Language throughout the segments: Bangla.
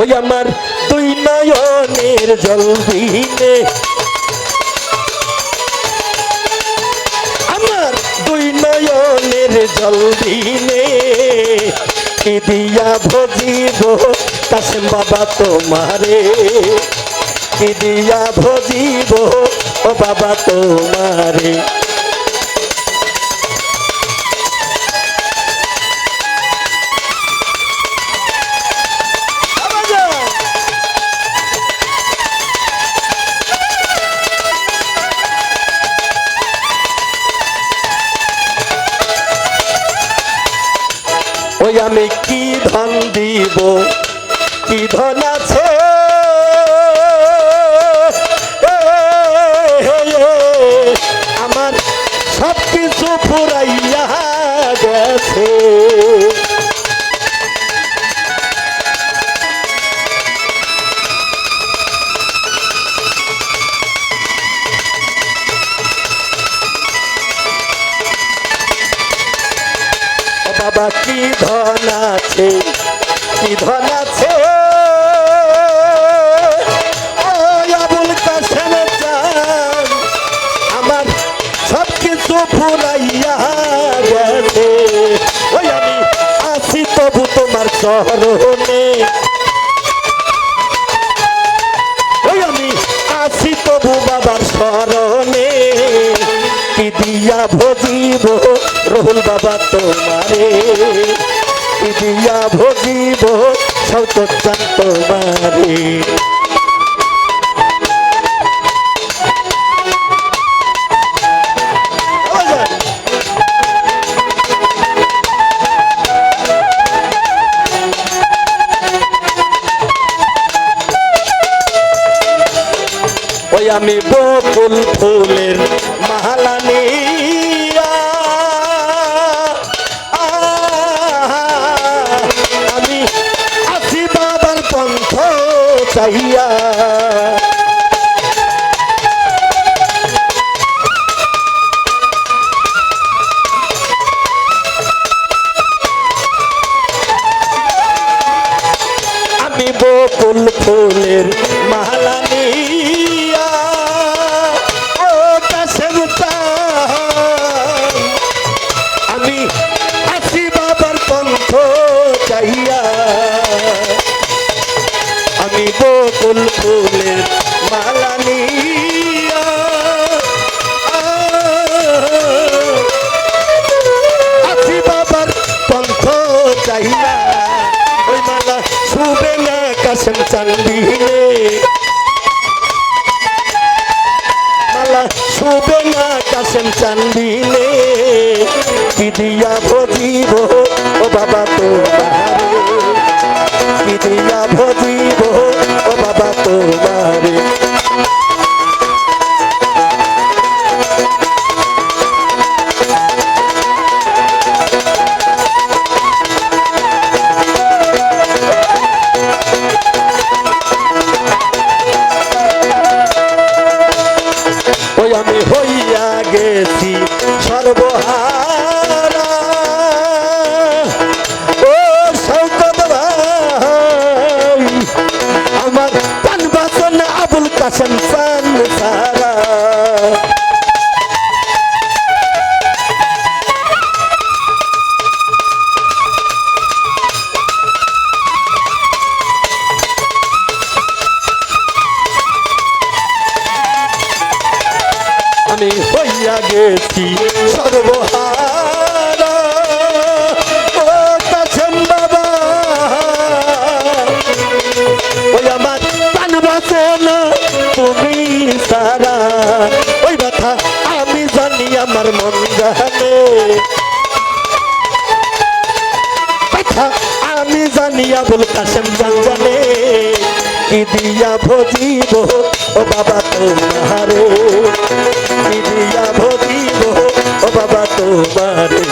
ওই আমার দুই নয়নের জল বিনে, আমার দুই নয়নের জল বিনে কি দিয়া ভজিব কাশেম বাবা তোমারে, কি দিয়া ভজিব ও বাবা তোমারে। ওই আমি কি ধন দিব, কি ধন আছে আমার সব কিছু ফুরাইয়া গেছে। বাবা কি ধন আছে, কি ধন আছে আবুল কাশেম চান আমার সব কিছু ফুরাইয়া গেছে। ওই আমি আসি তবু তোমার চরণে, ওই আমি আসি তবু বাবার শরণে কি দিয়া ভজিব রহুল বাবা তোমারে, কি দিয়া ভজিব শওকত চান তোমারে। ওই আমি বকুল ফুলের মালা নিয়া আমি আসি বাবার পন্থ চাইয়া, আমি বকুল ফুলের মালা নিয়া ও কাশেম চান আমি আসি বাবার পন্থ চাইয়া, আমি বকুল ফুলের মালা নিয়া আসি বাবার পন্থ চাইয়া। ওই মালা শুবে না কাশেম চান বিনে, মালা শুবে না কাশেম চান বিনে কি দিয়া ভজিব ও বাবা তোমারে, কি দিয়া ভজিব ও বাবা তোমারে। ওই আমি হইয়া গেছি সর্বহারা ও শওকত ভাই আমার প্রাণ বাঁচন আবুল কাশেম চান সারা। আমি হইয়া গেছি সর্বহারা ও কাশেম বাবা, ওই আমার প্রাণ বাঁচে না তুমি সারা। ওই কথা আমি জানি আমার মন জানে, কথা আমি জানি আবুল কাশেম জানে কি দিয়া ভজিব ও বাবা তোমারে, কি দিয়া ভজিব ও বাবা তোমারে।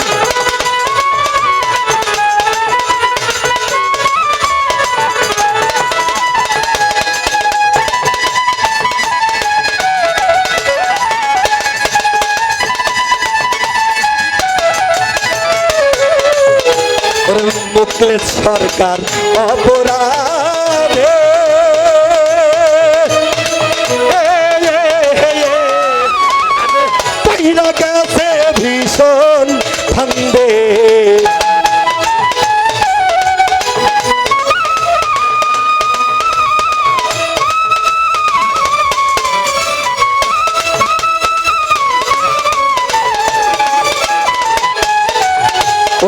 মুখলেস সরকার অপরাধে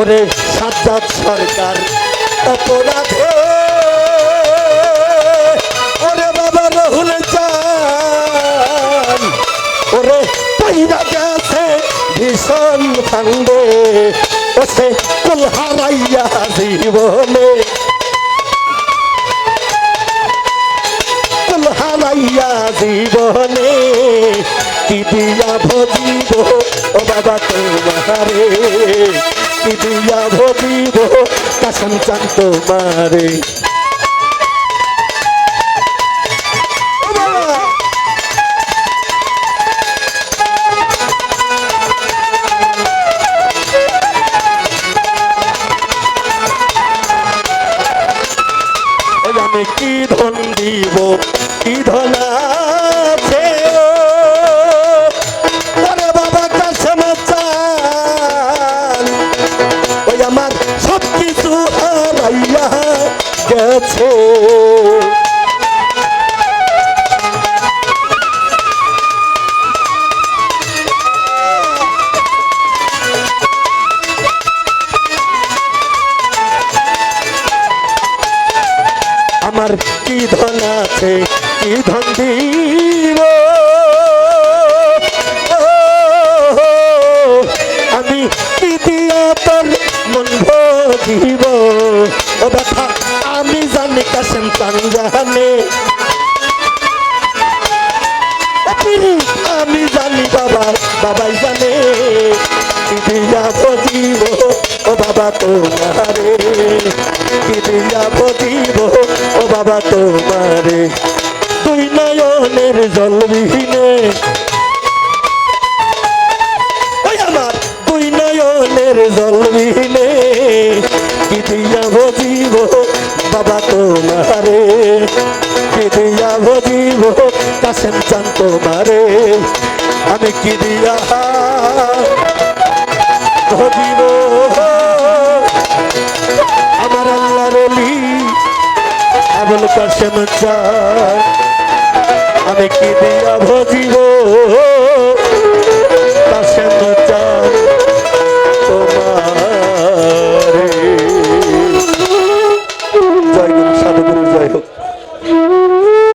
ওরে সাজ্জাদ সরকার অপরাধে ওরে বাবা রহুল চান ওরে পয়রা গেছে ভীষণ ফান্দে ওসে কুল হারাইয়া জীবনে কুল হারাইয়া জীবনে কি দিয়া ভজিব ও বাবা তোমারে কি দিয়া ভজিব কাসম চান তোমারে আমি কি ধন দিব কি ধন আছে ওরে বাবা কাসম চান ওই আমার সব কিছু হারাইয়া গেছে আমার কি ধন আছে কি ধন দিব আমি কি দিয়া তোর মন ভজিব ও ব্যথা আমি জানি কাসেম চান জানে আমি জানি বাবা বাবাই জানে কি দিয়া ভজিব ও বাবা তোমারে কি দিয়া ভজিব ও বাবা তোমারে দুই নয়নের জলবিহীনে ওই আমার দুই নয়নের জলবিহীনে কি দিয়া ভজিব বাবা তোমারে কি দিয়া ভজিব কাসেম চান তোমারে আমি কি দিয়া ভজিব আমার আল্লাহর ওলি আবুল কাসেম চান আমি কি দিয়া ভজিব কাসেম চান তোমারে জয় গুরু সাধু গুরু জয় হোক।